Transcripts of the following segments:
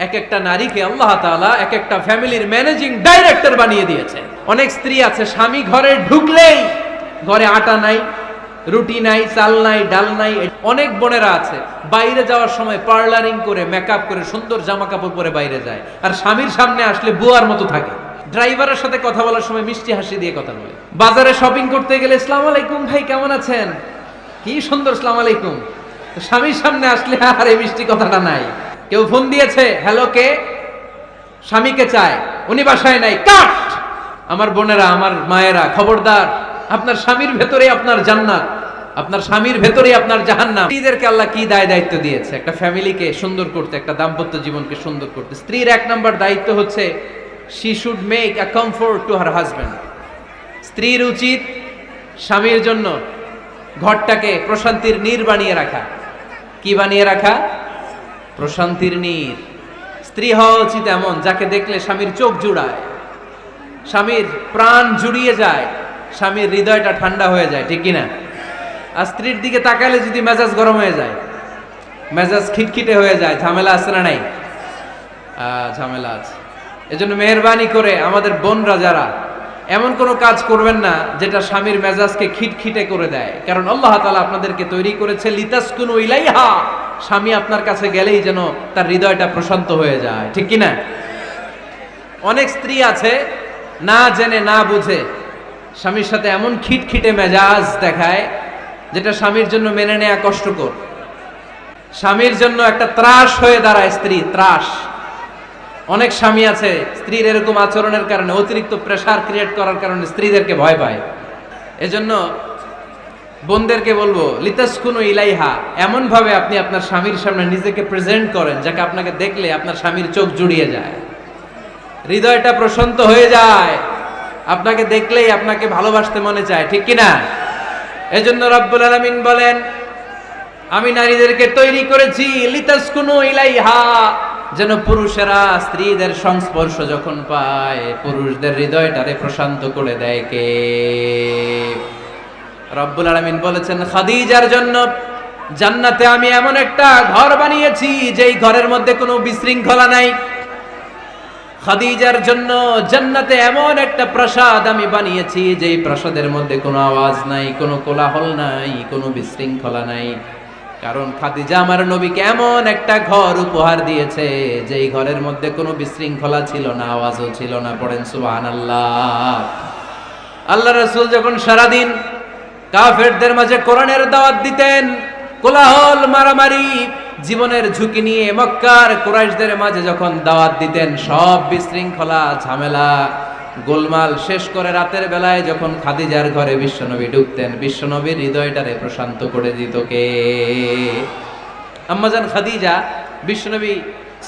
এক একটা নারীকে আল্লাহ তাআলা এক একটা ফ্যামিলির ম্যানেজিং ডাইরেক্টর বানিয়ে দিয়েছে। অনেক স্ত্রী আছে স্বামী ঘরে ঢুকলেই ঘরে আটা নাই, রুটি নাই, চাল নাই, ডাল নাই। অনেক বোনেরা আছে বাইরে যাওয়ার সময় পার্লারিং করে মেকআপ করে সুন্দর জামা কাপড় পরে বাইরে যায়, আর স্বামীর সামনে আসলে বুয়ার মতো থাকে। ড্রাইভারের সাথে কথা বলার সময় মিষ্টি হাসি দিয়ে কথা বলে। বাজারে শপিং করতে গেলে আসসালামু আলাইকুম ভাই কেমন আছেন, কি সুন্দর আসসালামু আলাইকুম। স্বামীর সামনে আসলে আর এই মিষ্টি কথাটা নাই। কেউ ফোন দিয়েছে, হ্যালো কে, স্বামীকে চায়, উনি বাসায় নাই, কাট। আমার বোনেরা, আমার মায়েরা, খবরদার, আপনার স্বামীর ভেতরে আপনার জান্নাত, আপনার স্বামীর ভেতরে আপনার জাহান্নাম। স্ত্রীদেরকে আল্লাহ কি দায়িত্ব দিয়েছে একটা ফ্যামিলিকে সুন্দর করতে, একটা দাম্পত্য জীবনকে সুন্দর করতে। স্ত্রীর এক নম্বর দায়িত্ব হচ্ছে she should make a comfort to her husband. স্ত্রীর উচিত স্বামীর জন্য ঘরটাকে প্রশান্তির নীড় বানিয়ে রাখা। কি বানিয়ে রাখা? প্রশান্তির নীড়। স্ত্রী হওয়া উচিত এমন যাকে দেখলে স্বামীর চোখ জুড়ায়, স্বামীর প্রাণ জুড়িয়ে যায়, স্বামীর হৃদয়টা ঠান্ডা হয়ে যায়, ঠিক কিনা? আর স্ত্রীর দিকে তাকালে যদি মেজাজ গরম হয়ে যায়, মেজাজ খিটখিটে হয়ে যায়, ঝামেলা আছে না নাই? ঝামেলা আছে। এজন্য মেহেরবানি করে আমাদের বোনরা যারা, এমন কোনো কাজ করবেন না যেটা স্বামীর মেজাজকে খিটখিটে করে দেয়। কারণ আল্লাহ তাআলা আপনাদেরকে তৈরি করেছে লিতাসকুনু ইলাইহা, স্বামী আপনার কাছে গেলেই যেন তার হৃদয়টা প্রশান্ত হয়ে যায়, ঠিক কিনা? অনেক স্ত্রী আছে না জেনে না বুঝে স্বামীর সাথে এমন খিটখিটে মেজাজ দেখায় যেটা স্বামীর জন্য মেনে নেওয়া কষ্টকর। স্বামীর জন্য একটা ত্রাস হয়ে দাঁড়ায় স্ত্রী, ত্রাস। অনেক স্বামী আছে স্ত্রীর এরকম আচরণের কারণে, অতিরিক্ত প্রেসার ক্রিয়েট করার কারণে স্ত্রীদেরকে ভয় পায়। এজন্য বোনদেরকে বলবো লিতাসকুনু ইলাইহা, এমন ভাবে আপনি আপনার স্বামীর সামনে নিজেকে প্রেজেন্ট করেন যাকে আপনাকে দেখলে আপনার স্বামীর চোখ জুড়িয়ে যায়, হৃদয়টা প্রশান্ত হয়ে যায়, আপনাকে দেখলেই আপনাকে ভালোবাসতে মনে চায়, ঠিক কিনা? এজন্য রব্বুল আলামিন বলেন আমি নারীদেরকে তৈরি করেছি লিতাসকুনু ইলাইহা, যেন পুরুষেরা স্ত্রীদের সংস্পর্শ যখন পায় পুরুষদের হৃদয়টারে প্রশান্ত করে দেয়। কে? রব্বুল আলামিন বলেছেন খাদিজার জন্য জান্নাতে আমি এমন একটা ঘর বানিয়েছি যেই ঘরের মধ্যে কোনো বিশৃঙ্খলা নাই। খাদিজার জন্য জান্নাতে এমন একটা প্রাসাদ আমি বানিয়েছি যেই প্রাসাদের মধ্যে কোনো আওয়াজ নাই, কোনো কোলাহল নাই, কোনো বিশৃঙ্খলা নাই। কারণ খাদিজা আমার নবীকে এমন একটা ঘর উপহার দিয়েছে যেই ঘরের মধ্যে কোনো বিশৃঙ্খলা ছিল না, আওয়াজও ছিল না। পড়েন সুবহানাল্লাহ। আল্লাহ রাসূল যখন সারাদিন কাফেরদের মাঝে কোরআনের দাওয়াত দিতেন, কোলাহল, মারামারি, জীবনের ঝুঁকি নিয়ে মক্কার কুরাইশদের মাঝে যখন দাওয়াত দিতেন, সব বিশৃঙ্খলা, ঝামেলা, গোলমাল শেষ করে রাতের বেলায় যখন খাদিজার ঘরে বিশ্বনবী ঢুকতেন, বিশ্বনবীর হৃদয়টারে প্রশান্ত করে দিত কে? আম্মাজান খাদিজা বিশ্বনবী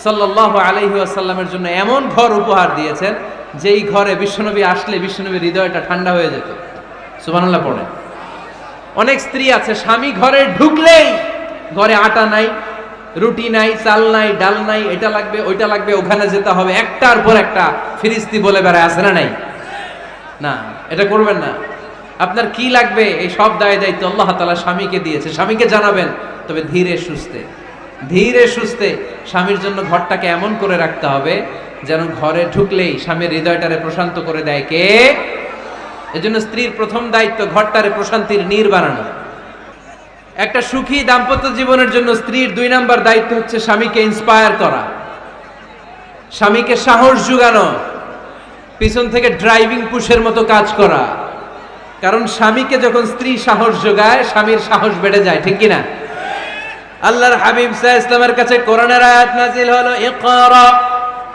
সাল্লাল্লাহু আলাইহি ওয়াসাল্লামের জন্য এমন ঘর উপহার দিয়েছেন যেই ঘরে বিশ্বনবী আসলে বিশ্বনবীর হৃদয়টা ঠান্ডা হয়ে যেত। সুবহানাল্লাহ পড়েন। অনেক স্ত্রী আছে স্বামী ঘরে ঢুকলেই ঘরে আটা নাই, রুটি নাই, চাল নাই, ডাল নাই, এটা লাগবে ওইটা লাগবে, ওখানে যেতে হবে, একটার পর একটা ফিরিস্তি বলে বেড়ায়, আছে না নাই? না, এটা করবেন না। আপনার কি লাগবে এই সব দায়িত্ব আল্লাহ তাআলা স্বামীকে দিয়েছে, স্বামীকে জানাবেন। তবে ধীরে সুস্থে, ধীরে সুস্থে স্বামীর জন্য ঘরটাকে এমন করে রাখতে হবে যেন ঘরে ঢুকলেই স্বামীর হৃদয়টারে প্রশান্ত করে দেয় কে? এজন্য স্ত্রীর প্রথম দায়িত্ব ঘরটারে প্রশান্তির নীড় বানানো। একটা সুখী দাম্পত্য জীবনের জন্য স্ত্রীর 2 নাম্বার দায়িত্ব হচ্ছে স্বামীকে ইন্সপায়ার করা, স্বামীকে সাহস জোগানো, পিছন থেকে ড্রাইভিং পুশের মতো কাজ করা। কারণ স্বামীকে যখন স্ত্রী সাহস যোগায়, স্বামীর সাহস বেড়ে যায়, ঠিক কিনা? আল্লাহর হাবিব সাল্লাল্লাহু আলাইহি ওয়াসাল্লামের কাছে কোরআনের আয়াত নাযিল হলো, ইকরা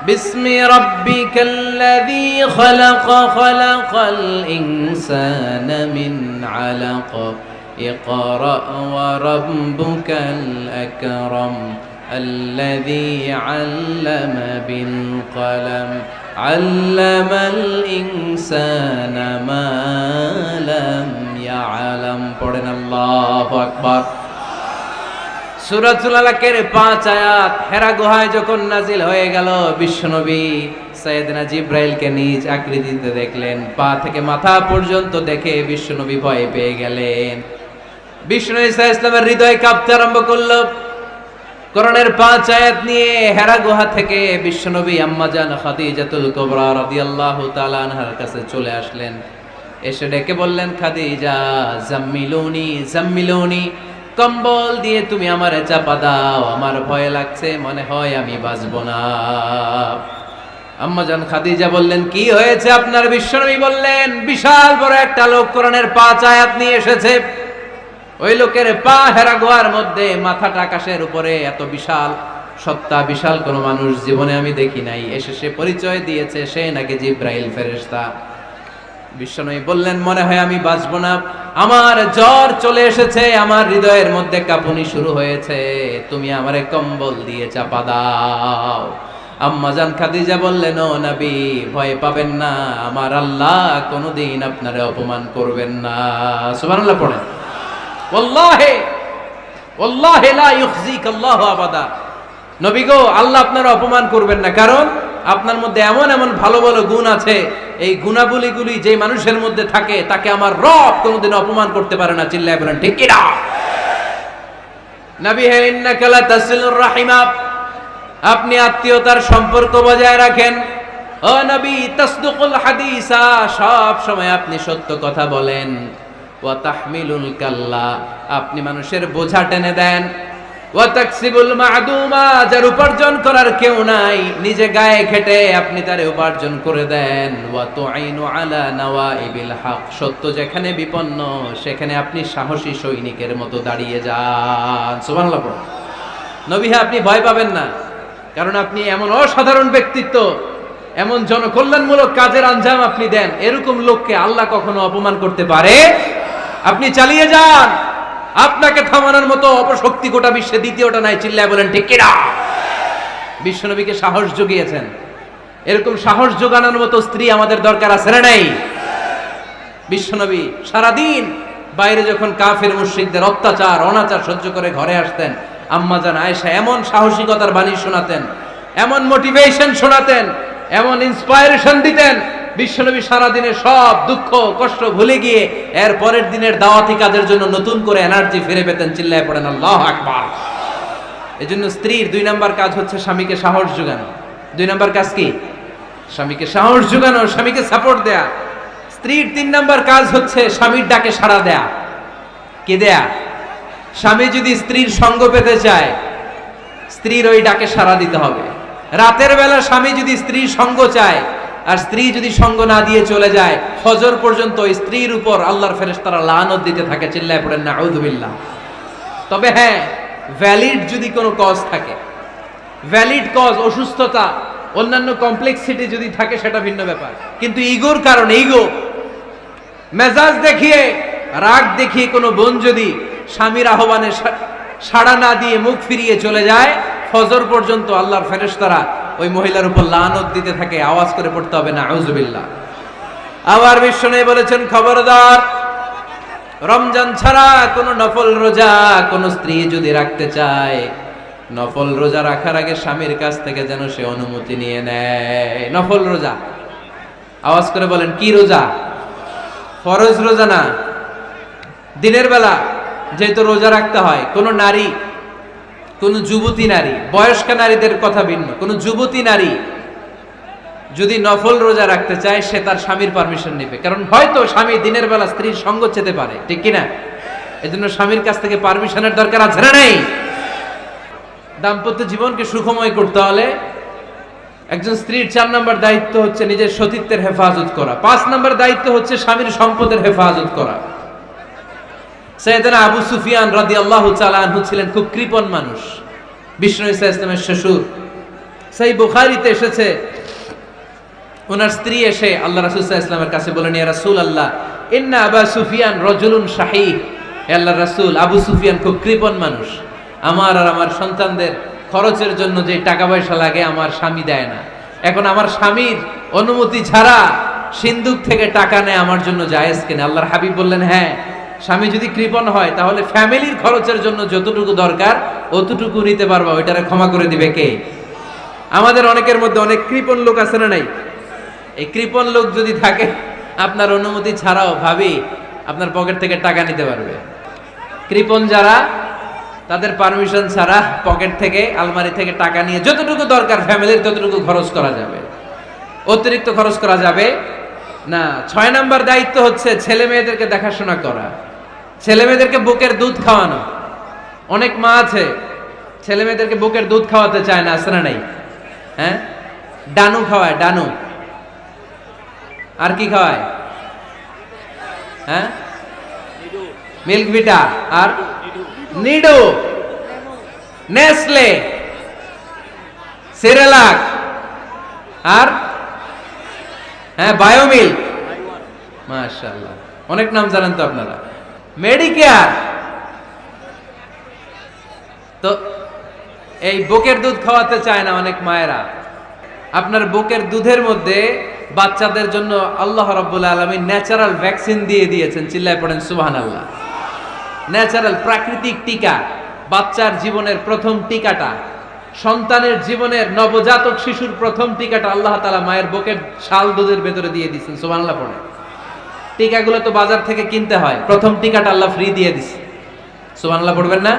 বিসমি রাব্বিকাল্লাযী খালাক, খালাকাল ইনসানা মিন আলাক, ইকরা ওয়া রাব্বুকাল আকরাম, আল্লাযী আল্লামা বিল কলম, আল্লামাল ইনসানা মা লাম ইয়ালাম। পড়েন আল্লাহু আকবার। সূরাতুল আলাকের 5 আয়াত হেরা গুহায় যখন নাজিল হয়ে গেল, বিশ্বনবী সাইয়েদনা জিবরাইলকে নিজ আকৃতিতে দেখলেন, পা থেকে মাথা পর্যন্ত দেখে বিশ্বনবী ভয় পেয়ে গেলেন। বিশ্বনবী সাল্লাল্লাহু আলাইহি ওয়াসাল্লামের হৃদয় কাঁপতে আরম্ভ করলো। কোরআনের ৫ আয়াত নিয়ে হেরা গুহা থেকে বিশ্বনবী আম্মাজান খাদিজাতুল কুবরা রাদিয়াল্লাহু তাআলা আনহার কাছে চলে আসলেন। এসে ডেকে বললেন, খাদিজা জাম্মিলুনি জাম্মিলুনি, কম্বল দিয়ে তুমি আমারে চাপা দাও, আমার ভয় লাগছে, মনে হয় আমি বাঁচব না। আম্মাজান খাদিজা বললেন, কি হয়েছে আপনার? বিশ্বনবী বললেন, বিশাল বড় একটা লোক কোরআনের ৫ আয়াত নিয়ে এসেছে। ওই লোকের পা হেরা গুহার মধ্যে, মাথাটা আকাশের উপরে, এত বিশাল সত্তা, বিশাল কোন মানুষ জীবনে আমি দেখি নাই। এসে সে পরিচয় দিয়েছে সে নাকি জিব্রাইল ফেরেশতা। বিশ্বনবী বললেন, মনে হয় আমি বাঁচব না, আমার জ্বর চলে এসেছে, আমার হৃদয়ের মধ্যে কাঁপুনি শুরু হয়েছে, তুমি আমারে কম্বল দিয়ে চাপা দাও। আম্মাজান খাদিজা বললেন, ও নবী, ভয় পাবেন না, আমার আল্লাহ কোনোদিন আপনারে অপমান করবেন না। সুবহানাল্লাহ পড়েন। ওয়াল্লাহি ওয়াল্লাহি লা ইউখজিকা আল্লাহু আবাদা। নবী গো, আল্লাহ আপনার অপমান করবেন না, কারণ আপনার মধ্যে এমন এমন ভালো ভালো গুণ আছে, এই গুণাবলীগুলি যে মানুষের মধ্যে থাকে তাকে আমার রব কোনোদিন অপমান করতে পারে না। চিল্লায় বলেন ঠিক কি না? নবী হে, ইন্নাকা লা তাসিলুর রাহিমা, আপনি আত্মীয়তার সম্পর্ক বজায় রাখেন। ও নবী, তাসদুকুল হাদিসা, সব সময় আপনি সত্য কথা বলেন। ওয়া তাহমিলুল কাল্লা, আপনি মানুষের বোঝা টেনে দেন। ওয়া তাকসিবুল মা'দুমা, যার উপার্জন করার কেউ নাই, নিজে গায়ে খেটে আপনি তারে উপার্জন করে দেন। ওয়া তুঈনু আলা নাওয়াইবিল হক, সত্য যেখানে বিপন্ন সেখানে আপনি সাহসী সৈনিকের মতো দাঁড়িয়ে যান। সুবহানাল্লাহ। নবী হে, আপনি ভয় পাবেন না, কারণ আপনি এমন অসাধারণ ব্যক্তিত্ব, এমন জনকল্যাণমূলক কাজের আঞ্জাম আপনি দেন, এরকম লোককে আল্লাহ কখনো অপমান করতে পারে? আপনি চালিয়ে যান, আপনাকে থামানোর মতো অপশক্তি গোটা বিশ্বে দ্বিতীয়টা নাই। চিল্লায় বলেন ঠিক কি না? বিশ্বনবীকে সাহস জুগিয়েছেন, এরকম সাহস জোগানোর মতো স্ত্রী আমাদের দরকার আছে না নাই? বিশ্বনবী সারাদিন বাইরে যখন কাফের মুশরিকদের অত্যাচার অনাচার সহ্য করে ঘরে আসতেন, আম্মাজান আয়েশা এমন সাহসিকতার বাণী শোনাতেন, এমন মোটিভেশন শোনাতেন, এমন ইন্সপায়ারেশন দিতেন, বিশ্বনবী সারাদিনের সব দুঃখ কষ্ট ভুলে গিয়ে এর পরের দিনের দাওয়াতি কাজের জন্য নতুন করে এনার্জি ফিরে পেতেন। চিল্লায় পড়েন আল্লাহু আকবার। এজন্য স্ত্রীর ২ নাম্বার কাজ হচ্ছে স্বামীকে সাহস যোগানো। ২ নাম্বার কাজ কি? স্বামীকে সাহস যোগানো, স্বামীকে সাপোর্ট দেয়া। স্ত্রীর ৩ নাম্বার কাজ হচ্ছে স্বামীর ডাকে সাড়া দেয়া। কে দেয়া? স্বামী যদি স্ত্রীর সঙ্গ পেতে চায়, স্ত্রীর ওই ডাকে সাড়া দিতে হবে। রাতের বেলা স্বামী যদি স্ত্রীর সঙ্গ চায়, আর স্ত্রী যদি সঙ্গ না দিয়ে চলে যায়, ফজর পর্যন্ত স্ত্রীর উপর আল্লাহর ফেরেশতারা লানত দিতে থাকে। চিল্লায় পড়েন নাউযু বিল্লাহ। তবে হ্যাঁ, ভ্যালিড যদি কোনো কজ থাকে, ভ্যালিড কজ, অসুস্থতা, অন্যান্য কমপ্লেক্সিটি যদি থাকে সেটা ভিন্ন ব্যাপার। কিন্তু ইগোর কারণে, ইগো, মেজাজ দেখিয়ে, রাগ দেখিয়ে কোনো বোন যদি স্বামীর আহ্বানে সাড়া না দিয়ে মুখ ফিরিয়ে চলে যায়, ফজর পর্যন্ত আল্লাহর ফেরেশতারা ওই মহিলার উপর লানত দিতে থাকে। আওয়াজ করে পড়তে হবে নাউযু বিল্লাহ। আবার বিশ্বনবী বলেছেন, খবরদার, রমজান ছাড়া কোন নফল রোজা কোন স্ত্রী যদি রাখতে চায়, নফল রোজা রাখার আগে স্বামীর কাছ থেকে যেন সে অনুমতি নিয়ে নেয়। নফল রোজা, আওয়াজ করে বলেন কি রোজা? ফরজ রোজা না। দিনের বেলা যেহেতু রোজা রাখতে হয়, কোন নারী, কোন যুবতী নারী, বয়স্ক নারীদের কথা ভিন্ন, কোন যুবতী নারী যদি নফল রোজা রাখতে চায়, সে তার স্বামীর পারমিশন নেবে। কারণ হয়তো স্বামী দিনের বেলা স্ত্রীর সঙ্গ চেতে পারে, ঠিক কিনা? এজন্য স্বামীর কাছ থেকে পারমিশনের দরকার আছে না নেই? দাম্পত্য জীবনকে সুখময় করতে হলে একজন স্ত্রীর ৪ নম্বর দায়িত্ব হচ্ছে নিজের সতীত্বের হেফাজত করা। ৫ নম্বর দায়িত্ব হচ্ছে স্বামীর সম্পদের হেফাজত করা। সাইয়েদনা আবু সুফিয়ান রাদিয়াল্লাহু তাআলা আনহু ছিলেন খুব কৃপণ মানুষ, বিষ্ণু ঈসা ইসলামের শ্বশুর। সেই বুখারীতে এসেছে, ওনার স্ত্রী এসে আল্লাহ রাসূল সাল্লাল্লাহু আলাইহি ওয়াসাল্লামের কাছে বলেন, ইয়া রাসূলুল্লাহ, ইন্না আবা সুফিয়ান রাজুলুন শাহী। হে আল্লাহর রাসূল, আবু সুফিয়ান খুব কৃপণ মানুষ, আমার আর আমার সন্তানদের খরচের জন্য যে টাকা পয়সা লাগে আমার স্বামী দেয় না। এখন আমার স্বামীর অনুমতি ছাড়া সিন্দুক থেকে টাকা নেয় আমার জন্য জায়েজ কিনা? আল্লাহর হাবিব বললেন, হ্যাঁ, স্বামী যদি কৃপণ হয় তাহলে ফ্যামিলির খরচের জন্য যতটুকু দরকার অতটুকু নিতে পারবা, ওইটারে ক্ষমা করে দিবে কে? আমাদের অনেকের মধ্যে অনেক কৃপণ লোক আছে না নাই? এই কৃপণ লোক যদি থাকে, আপনার অনুমতি ছাড়াও ভাবি আপনার পকেট থেকে টাকা নিতে পারবে। কৃপণ যারা তাদের পারমিশন ছাড়া পকেট থেকে আলমারি থেকে টাকা নিয়ে যতটুকু দরকার ফ্যামিলির ততটুকু খরচ করা যাবে, অতিরিক্ত খরচ করা যাবে না। 6 নাম্বার দায়িত্ব হচ্ছে ছেলে মেয়েদেরকে দেখাশোনা করা, ছেলে মেয়েদেরকে বুকের দুধ খাওয়ানো। অনেক মা আছে ছেলে মেয়েদেরকে বুকের দুধ খাওয়াতে চায় না, আছে না নাই? হ্যাঁ, ডানু খাওয়ায়, ডানু। আর কি খাওয়ায়? হ্যাঁ, মিল্ক ভিটা, আর নিডো, নেসলে, সেরেলাক, আর হ্যাঁ বায়োমিল্ক। মাশাআল্লাহ, অনেক নাম জানেন তো আপনারা। মেডিকেয়ার। তো এই বুকের দুধ খাওয়াতে চায় না অনেক মায়েরা। আপনার বুকের দুধের মধ্যে বাচ্চাদের জন্য আল্লাহ রাব্বুল আলামিন ন্যাচারাল ভ্যাকসিন দিয়ে দিয়েছেন। চিল্লায় পড়েন সুবহানাল্লাহ। ন্যাচারাল, প্রাকৃতিক টিকা। বাচ্চার জীবনের প্রথম টিকাটা, সন্তানের জীবনের নবজাতক শিশুর প্রথম টিকাটা আল্লাহ তাআলা মায়ের বুকের শাল দুধের ভেতরে দিয়ে দিয়েছেন। সুবহানাল্লাহ পড়ে। টিকাগুলো তো বাজার থেকে কিনতে হয়, প্রথম টিকাটা আল্লাহ ফ্রি দিয়ে দিয়েছে। সুবহানাল্লাহ পড়বেন না?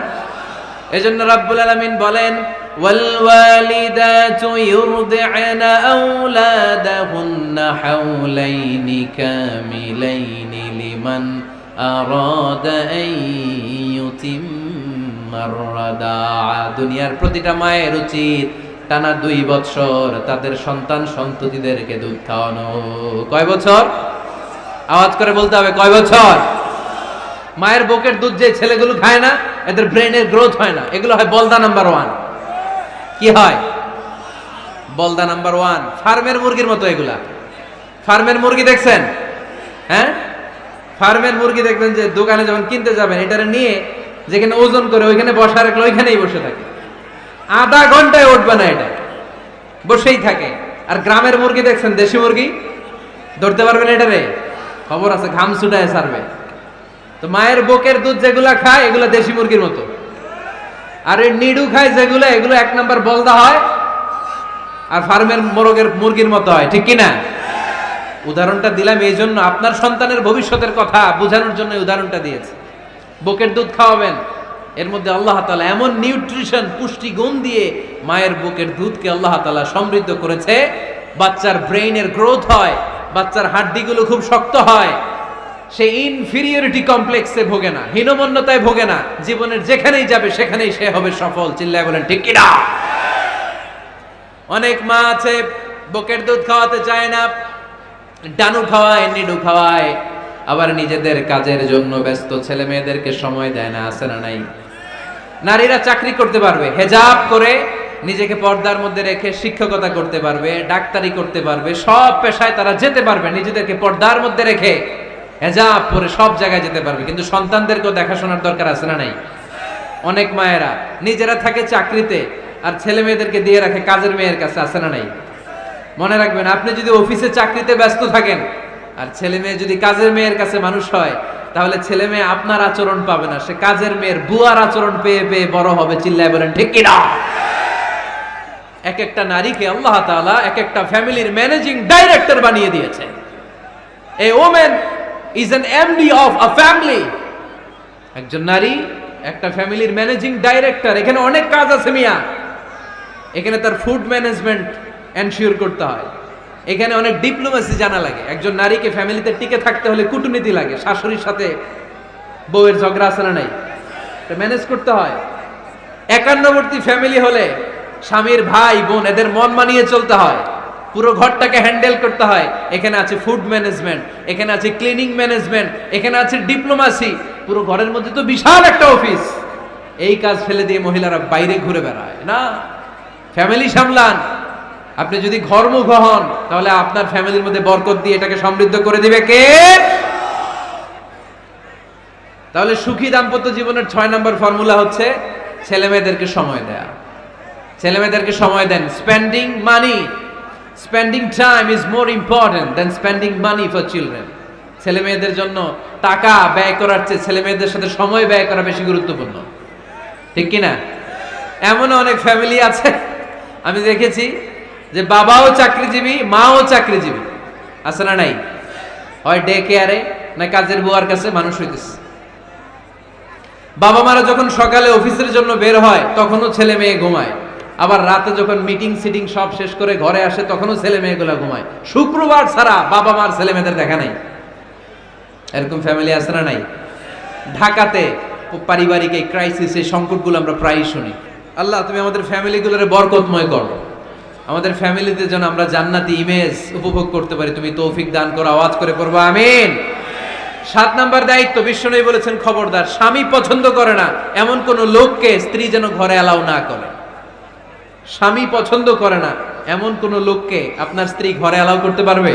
এজন্য রাব্বুল আলামিন বলেন, ওয়াল ওয়ালিদাতু ইউরদি'না আওলাদাহুন্না হাওলাইনি কামিলাইনি লিমান আরাদা আন ইউতিম্মার রাদা'a। দুনিয়ার প্রতিটা মায়ের উচিত টানা 2 বছর তাদের সন্তান সন্ততিদেরকে দুধ খাওয়ানো। কয় বছর? আওয়াজ করে বলতে হবে, কয় বছর? মায়ের বুকের দুধ যে ছেলেগুলো খায় না, এদের ব্রেনের গ্রোথ হয় না। এগুলো হয় বলদা নাম্বার 1। কি হয়? বলদা নাম্বার 1। ফার্মের মুরগির মতো এগুলা। ফার্মের মুরগি দেখছেন? হ্যাঁ, ফার্মের মুরগি দেখবেন যে দোকানে যখন কিনতে যাবেন, এটারে নিয়ে যেখানে ওজন করে ওইখানে বসা রাখলে ওইখানেই বসে থাকে, আধা ঘন্টায় উঠবে না, এটা বসেই থাকে। আর গ্রামের মুরগি দেখছেন, দেশি মুরগি, ধরতে পারবেন এটারে? খবর আছে, ঘাম ছুটায় ছাড়বে। তো মায়ের বুকের দুধ যেগুলা খায় এগুলো দেশি মুরগির মতো, আর এই নিডু খায় যেগুলো, এগুলো 1 নাম্বার বলদা হয়, আর ফার্মের মুরগির মতো হয়। ঠিক কিনা? উদাহরণটা দিলাম এই জন্য, আপনার সন্তানের ভবিষ্যতের কথা বোঝানোর জন্য উদাহরণটা দিয়েছে। বুকের দুধ খাওয়াবেন, এর মধ্যে আল্লাহ তাআলা এমন নিউট্রিশন, পুষ্টি গুণ দিয়ে মায়ের বুকের দুধকে আল্লাহ তাআলা সমৃদ্ধ করেছে। বাচ্চার ব্রেইনের গ্রোথ হয়, বাচ্চার হাড্ডিগুলো খুব শক্ত হয়, সে ইনফিরিয়রিটি কমপ্লেক্সে ভোগে না, হীনমন্যতায় ভোগে না। জীবনের যেখানেই যাবে সেখানেই সে হবে সফল। চিল্লায় বলেন ঠিক কিনা? অনেক মা আছে বুকের দুধ খাওয়াতে চায় না, ডানু খাওয়ায়, নিডু খাওয়ায়, আবার নিজেদের কাজের জন্য ব্যস্ত, ছেলে মেয়েদেরকে সময় দেয় না। আছে না নাই? নারীরা চাকরি করতে পারবে, হেজাব করে নিজেকে পর্দার মধ্যে রেখে শিক্ষকতা করতে পারবে, ডাক্তারি করতে পারবে, সব পেশায় তারা যেতে পারবে, নিজেদেরকে পর্দার মধ্যে রেখে হেজাব পরে সব জায়গায় যেতে পারবে। কিন্তু সন্তানদেরকেও দেখাশোনার দরকার আছে না নাই? অনেক মায়েরা নিজেরা থাকে চাকরিতে আর ছেলে মেয়েদেরকে দিয়ে রাখে কাজের মেয়ের কাছে। আছে না নাই? মনে রাখবেন, আপনি যদি অফিসে চাকরিতে ব্যস্ত থাকেন আর ছেলে মেয়ে যদি কাজের মেয়ের কাছে মানুষ হয়, তাহলে ছেলে মেয়ে আপনার আচরণ পাবে না, সে কাজের মেয়ের বুয়ার আচরণ পেয়ে পেয়ে বড় হবে। চিল্লায় বলেন ঠিক কিনা? এক একটা নারীকে আল্লাহ তাআলা এক একটা ফ্যামিলির ম্যানেজিং ডাইরেক্টর বানিয়ে দিয়েছে। A woman is an MD of a family. একজন নারী একটা ফ্যামিলির ম্যানেজিং ডাইরেক্টর। এখানে অনেক কাজ আছে মিয়া। এখানে তার ফুড ম্যানেজমেন্ট এনশিওর করতে হয়, এখানে অনেক ডিপ্লোমেসি জানা লাগে। একজন নারীকে ফ্যামিলিতে টিকে থাকতে হলে কূটনীতি লাগে, শাশুড়ির সাথে বউয়ের ঝগড়া আছে না নাই, এটা ম্যানেজ করতে হয়। একান্নবর্তী ফ্যামিলি হলে স্বামীর ভাই বোন এদের মন মানিয়ে চলতে হয়, পুরো ঘরটাকে হ্যান্ডেল করতে হয়। এখানে আছে ফুড ম্যানেজমেন্ট, এখানে আছে ক্লিনিং ম্যানেজমেন্ট, এখানে আছে ডিপ্লোমাসি। পুরো ঘরের মধ্যে তো বিশাল একটা অফিস। এই কাজ ফেলে দিয়ে মহিলারা বাইরে ঘুরে বেড়ায় না। ফ্যামিলি সামলান। আপনি যদি ঘরমুখ হন তাহলে আপনার ফ্যামিলির মধ্যে বরকত দিয়ে এটাকে সমৃদ্ধ করে দিবে কে? তাহলে সুখী দাম্পত্য জীবনের 6 নম্বর ফর্মুলা হচ্ছে ছেলে মেয়েদেরকে সময় দেয়া। ছেলে মেয়েদেরকে সময় দেন। Spending money, spending time is more important than spending money for children. ছেলে মেয়েদের জন্য টাকা ব্যয় করার চেয়ে ছেলে মেয়েদের সাথে সময় ব্যয় করা বেশি গুরুত্বপূর্ণ। ঠিক কিনা? এমন অনেক ফ্যামিলি আছে আমি দেখেছি যে বাবাও চাকরিজীবী, মাও চাকরিজীবী। আছে না নাই? হয় ডে কেয়ারে না কাজের বুয়ার কাছে মানুষ হইতেছে। বাবা মারা যখন সকালে অফিসের জন্য বের হয় তখনও ছেলে মেয়ে ঘুমায়, আবার রাতে যখন মিটিং সিটিং সব শেষ করে ঘরে আসে তখনও ছেলে মেয়েগুলো ঘুমায়। শুক্রবার ছাড়া বাবা মার ছেলে মেয়েদের দেখা নাই। এরকম ফ্যামিলি আছে না নাই? ঢাকাতে পারিবারিক এই ক্রাইসিস, এই সংকটগুলো আমরা প্রায়ই শুনি। আল্লাহ তুমি আমাদের ফ্যামিলিগুলোর বরকতময় করো, আমাদের ফ্যামিলিতে যেন আমরা জান্নাতি ইমেজ উপভোগ করতে পারি, তুমি তৌফিক দান করো। আওয়াজ করে পড়বো আমিন। 7 নাম্বার দায়িত্ব, বিশ্বনবী বলেছেন খবরদার, স্বামী পছন্দ করে না এমন কোন লোককে স্ত্রী যেন ঘরে অ্যালাউ না করে। স্বামী পছন্দ করে না এমন কোন লোককে আপনার স্ত্রী ঘরে অ্যালাউ করতে পারবে?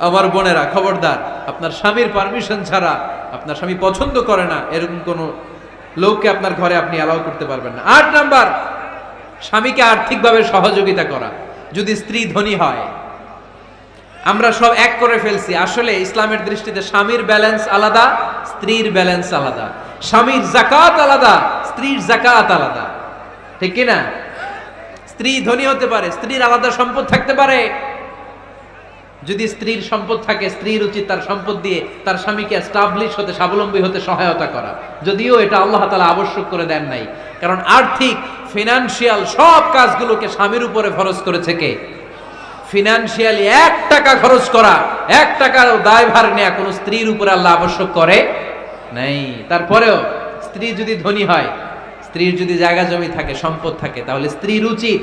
আমার বোনেরা খবরদার, আপনার স্বামীর পারমিশন ছাড়া, আপনার স্বামী পছন্দ করে না এরকম কোন লোককে আপনার ঘরে আপনি অ্যালাউ করতে পারবেন না। 8 নাম্বার, স্বামীকে আর্থিকভাবে সহযোগিতা করা। যদি স্ত্রী ধনী হয়, আমরা সব এক করে ফেলছি, আসলে ইসলামের দৃষ্টিতে স্বামীর ব্যালেন্স আলাদা, স্ত্রীর ব্যালেন্স আলাদা। স্বামীর যাকাত আলাদা, স্ত্রীর যাকাত আলাদা, ঠিক কি না? স্ত্রী ধনী হতে পারে, স্ত্রীর আলাদা সম্পদ থাকতে পারে। যদি স্ত্রীর সম্পদ থাকে, স্ত্রীর উচিত তার সম্পদ দিয়ে তার স্বামীকে এস্টাবলিশ হতে, স্বাবলম্বী হতে সহায়তা করা। যদিও এটা আল্লাহ তাআলা আবশ্যক করে দেন নাই, কারণ আর্থিক ফিনান্সিয়াল সব কাজগুলোকে স্বামীর উপরে ফরজ করেছে কে? ফিনান্সিয়ালি 1 টাকা খরচ করা, 1 টাকার দায়ভার নেওয়া কোন স্ত্রীর উপরে আল্লাহ আবশ্যক করে নাই। তারপরেও স্ত্রী যদি ধনী হয়, স্ত্রীর যদি জায়গা জমি থাকে, সম্পদ থাকে, তাহলে স্ত্রীর উচিত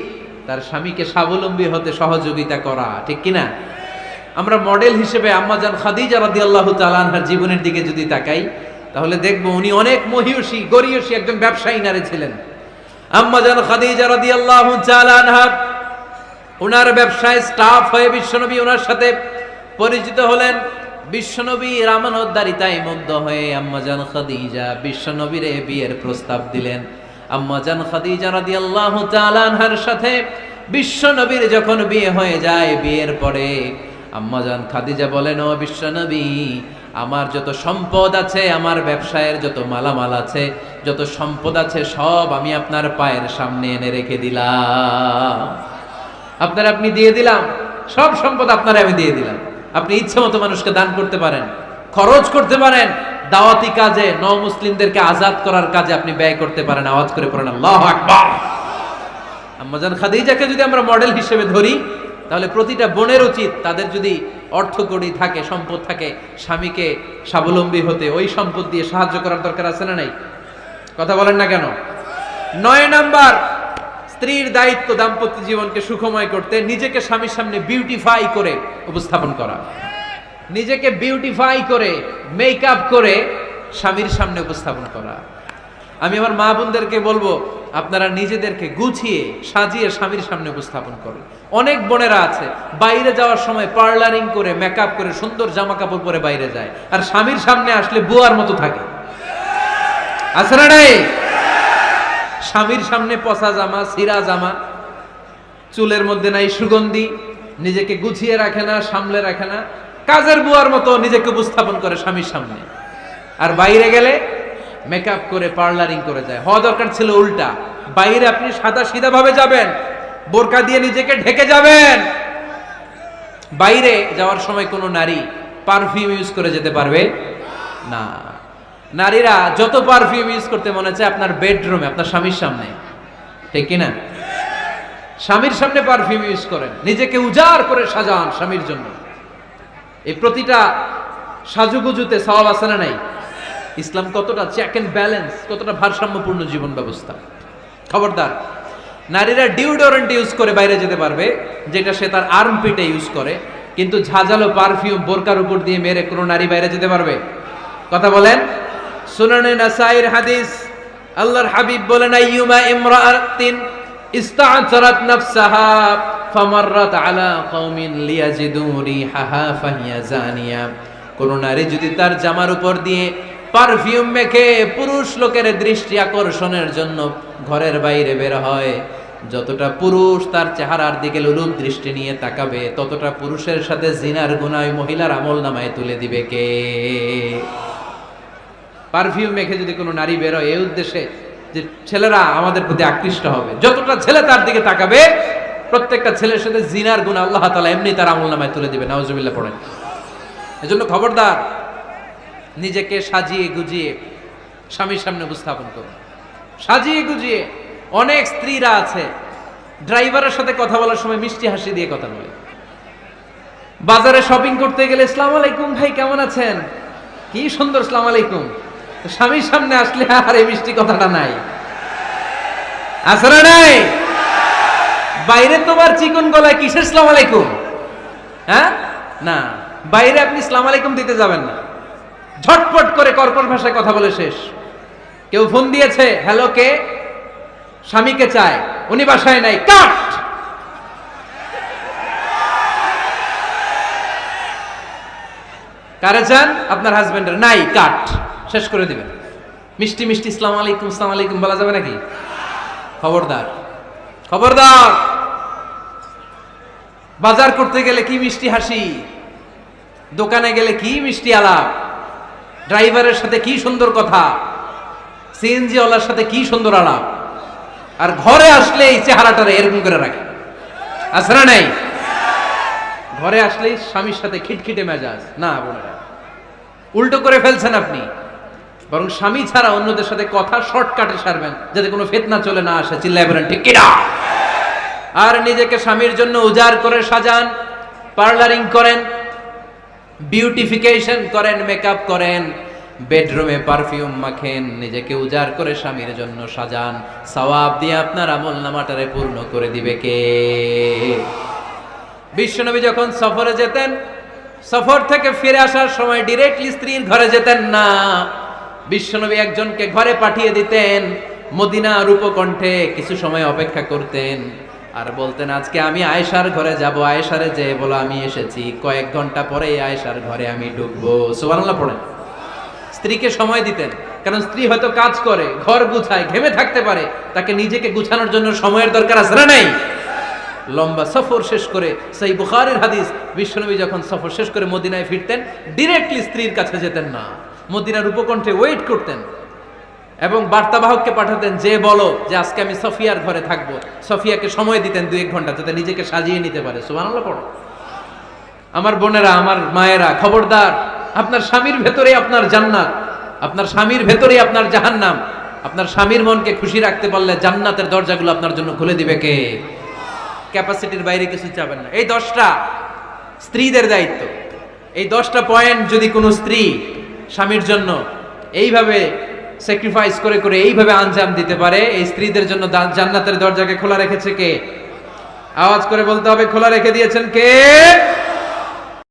তার স্বামীকে স্বাবলম্বী হতে সহযোগিতা করা, ঠিক কিনা? আমরা মডেল হিসেবে আম্মাজান খাদিজা রাদিয়াল্লাহু তাআলা আনহার জীবনের দিকে যদি তাকাই, তাহলে দেখব উনি অনেক মহিয়সী, গরিয়সী একজন ব্যবসায়ী নারী ছিলেন। আম্মাজান খাদিজা রাদিয়াল্লাহু তাআলা আনহা ওনার ব্যবসায় স্টাফ হয়ে বিশ্বনবী ওনার সাথে পরিচিত হলেন। বিশ্বনবীর আমানতদারিতায় মুগ্ধ হয়ে আম্মাজান খাদিজা বিশ্বনবীর বিয়ের প্রস্তাব দিলেন। আম্মাজান খাদিজা রাদিয়াল্লাহু তাআলা আনহার সাথে বিশ্বনবীর যখন বিয়ে হয়ে যায়, বিয়ের পরে আম্মাজান খাদিজা বলেন, ও বিশ্বনবী, আমার যত সম্পদ আছে, আমার ব্যবসায়ের যত মালামাল আছে, যত সম্পদ আছে, সব আমি আপনার পায়ের সামনে এনে রেখে দিলাম। আপনি দিয়ে দিলাম, সব সম্পদ আপনারে আমি দিয়ে দিলাম। আপনি ইচ্ছে মতো মানুষকে দান করতে পারেন, খরচ করতে পারেন, দাওয়াতি কাজে, মুসলিমদেরকে আজাদ করার কাজে আপনি ব্যয় করতে পারেন। আওয়াজ করে পড়েন আল্লাহু আকবার। আম্মাজান খাদিজাকে যদি আমরা মডেল হিসেবে ধরি, তাহলে প্রতিটা বোনের উচিত তাদের যদি অর্থকড়ি থাকে, সম্পদ থাকে, স্বামীকে স্বাবলম্বী হতে ওই সম্পদ দিয়ে সাহায্য করার দরকার আছে না নাই? কথা বলেন না কেন? 9 নাম্বার, স্ত্রীর দায়িত্ব দাম্পত্য জীবনকে সুখময় করতে নিজেকে স্বামীর সামনে বিউটিফাই করে উপস্থাপন করা। নিজেকে বিউটিফাই করে, মেকআপ করে স্বামীর সামনে উপস্থাপন করা। আমি আমার মা বোনদেরকে বলবো, আপনারা নিজেদেরকে গুছিয়ে সাজিয়ে স্বামীর সামনে উপস্থাপন করুন। অনেক বোনেরা আছে বাইরে যাওয়ার সময় পার্লারিং করে, মেকআপ করে, সুন্দর জামা কাপড় পরে বাইরে যায়, আর স্বামীর সামনে আসলে বুয়ার মতো থাকে। আছে না নাই? স্বামীর সামনে পচা জামা, ছিঁড়া জামা, চুলের মধ্যে নাই সুগন্ধি, নিজেকে গুছিয়ে রাখে না, সামলে রাখে না, কাজের বুয়ার মতো নিজেকে উপস্থাপন করে স্বামীর সামনে। আর বাইরে গেলে মেকআপ করে, পার্লারিং করে যায়। হওয়া দরকার ছিল উল্টা, বাইরে আপনি সাদা সিধা ভাবে যাবেন, বোরকা দিয়ে নিজেকে ঢেকে যাবেন। বাইরে যাওয়ার সময় কোনো নারী পারফিউম ইউজ করে যেতে পারবে না। নারীরা যত পারফিউম ইউজ করতে মনে চায় আপনার বেডরুমে, আপনার স্বামীর সামনে, ঠিক কিনা? স্বামীর সামনে পারফিউম ইউজ করেন, নিজেকে উজাড় করে সাজান স্বামীর জন্য। এই প্রতিটা সাজুগুজুতে সওয়াব আছে না নাই? ইসলাম কতটা চেক এন্ড ব্যালেন্স, কতটা ভারসাম্যপূর্ণ জীবন ব্যবস্থা। খবরদার, নারীরা ডিওডোরেন্ট ইউজ করে বাইরে যেতে পারবে, যেটা সে তার আর্মপিটে ইউজ করে, কিন্তু ঝাঁঝালো পারফিউম বোরকার উপর দিয়ে মেরে কোনো নারী বাইরে যেতে পারবে? কথা বলেন। সুনানে নাসাইর হাদিস, আল্লাহর হাবিব বলেন, আইয়ুমা ইমরাআতিন ইস্তা'তারাত নাফসাহা ফামাররাত আলা কওমিন লিয়াজিদু রিহাহা ফাহিয়া জানিয়া। কোন নারী যদি তার জামার উপর দিয়ে পারফিউম মেখে পুরুষ লোকের দৃষ্টি আকর্ষণের জন্য ঘরের বাইরে বের হয়, যতটা পুরুষ তার চেহারার দিকে লোলুপ দৃষ্টি নিয়ে তাকাবে, ততটা পুরুষের সাথে জিনার গুনাহ মহিলার আমলনামায় তুলে দিবে কে? পারফিউম মেখে যদি কোনো নারী বের হয় এই উদ্দেশ্যে যে ছেলেরা আমাদের প্রতি আকৃষ্ট হবে, যতটা ছেলে তার দিকে তাকাবে, প্রত্যেকটা ছেলের সাথে জিনার গুনাহ আল্লাহ তাআলা এমনি তার আমলনামায় তুলে দিবে। নাউজুবিল্লাহ পড়েন। এজন্য খবরদার, নিজেকে সাজিয়ে গুজিয়ে স্বামীর সামনে উপস্থাপন করুন। সাজিয়ে গুজিয়ে অনেক স্ত্রীরা আছে ড্রাইভারের সাথে কথা বলার সময় মিষ্টি হাসি দিয়ে কথা বলে। বাজারে শপিং করতে গেলে আসসালামু আলাইকুম ভাই কেমন আছেন, কি সুন্দর আসসালামু আলাইকুম। স্বামীর সামনে আসলে আর এই মিষ্টি কথাটা নাই, আছে না নাই? বাইরে তোমার চিকন গলায় কিসের আসসালামু আলাইকুম, হ্যাঁ না, বাইরে আপনি আসসালামু আলাইকুম দিতে যাবেন না, ঝটপট করে কর্কশ ভাষায় কথা বলে শেষ। কেউ ফোন দিয়েছে, হ্যালো কে, স্বামীকে চায়, উনি বাসায় নাই, কাট। কারে চান? আপনার হাজবেন্ডের, নাই, কাট, শেষ করে দিবেন। মিষ্টি মিষ্টি আসসালামু আলাইকুম আসসালামু আলাইকুম বলা যাবে নাকি? খবরদার, খবরদার। বাজার করতে গেলে কি মিষ্টি হাসি, দোকানে গেলে কি মিষ্টি আলাপ, ড্রাইভারের সাথে কি সুন্দর কথা, সিএনজি ওয়ালার সাথে কি সুন্দর আলাপ, আর ঘরে আসলে এই চেহারাটারে এরকম করে রাখে, আছে না নাই? ঘরে আসলেই স্বামীর সাথে খিটখিটে মেজাজ, না বোনেরা, উল্টো করে ফেলছেন আপনি। বরং স্বামী ছাড়া অন্যদের সাথে কথা শর্টকাটে সারবেন, যাতে কোনো ফিতনা চলে না আসে। চিল্লায় বলেন ঠিক কিনা? আর নিজেকে স্বামীর জন্য উজাড় করে সাজান, পার্লারিং করেন, বিউটিফিকেশন করেন, মেকআপ করেন, বেডরুমে পারফিউম মাখেন, নিজেকে উজাড় করে স্বামীর জন্য সাজান। সওয়াব দিয়ে আপনার আমল নামাটারে পূর্ণ করে দিবে কে? বিশ্বনবী যখন সফরে যেতেন, সফর থেকে ফিরে আসার সময় ডিরেক্টলি স্ত্রীর ঘরে যেতেন না। বিশ্বনবী একজনকে ঘরে পাঠিয়ে দিতেন, মদিনার উপকণ্ঠে কিছু সময় অপেক্ষা করতেন, আর বলতেন আজকে আমি আয়েশার ঘরে যাব, আয়েশারে যে বলো আমি এসেছি, কয়েক ঘন্টা পরে আয়েশার ঘরে আমি ঢুকবো। সুবহানাল্লাহ পড়েন। স্ত্রীকে সময় দিতেন, কারণ স্ত্রী হয়তো কাজ করে, ঘর গুছায়, ঘেমে থাকতে পারে, তাকে নিজেকে গুছানোর জন্য সময়ের দরকার আছে না নাই? লম্বা সফর শেষ করে, সেই বুখারীর হাদিস, বিশ্বনবী যখন সফর শেষ করে মদিনায় ফিরতেন, ডিরেক্টলি স্ত্রীর কাছে যেতেন না, মদিনার উপকণ্ঠে ওয়েট করতেন এবং বার্তাবাহককে পাঠাতেন, যে বলো যে আজকে আমি সফিয়ার ঘরে থাকবো। সফিয়াকে সময় দিতেন 2-1 ঘন্টা, যাতে নিজেকে সাজিয়ে নিতে পারে। সুবহানাল্লাহ পড়ো। আমার বোনেরা, আমার মায়েরা, খবরদার, আপনার স্বামীর ভেতরে আপনার জান্নাত, আপনার স্বামীর ভেতরে আপনার জাহান্নাম। আপনার স্বামীর মনকে খুশি রাখতে পারলে জান্নাতের দরজাগুলো আপনার জন্য খুলে দিবে কে? ক্যাপাসিটির বাইরে কিছু চাবেন না। এই 10টা স্ত্রীদের দায়িত্ব। এই 10টা পয়েন্ট যদি কোনো স্ত্রী স্বামীর জন্য এইভাবে স্যাক্রিফাইস করে করে এইভাবে আঞ্জাম দিতে পারে, এই স্ত্রীদের জন্য জান্নাতের দরজাকে খোলা রেখেছে কে? আওয়াজ করে বলতে হবে, খোলা রেখে দিয়েছেন কে?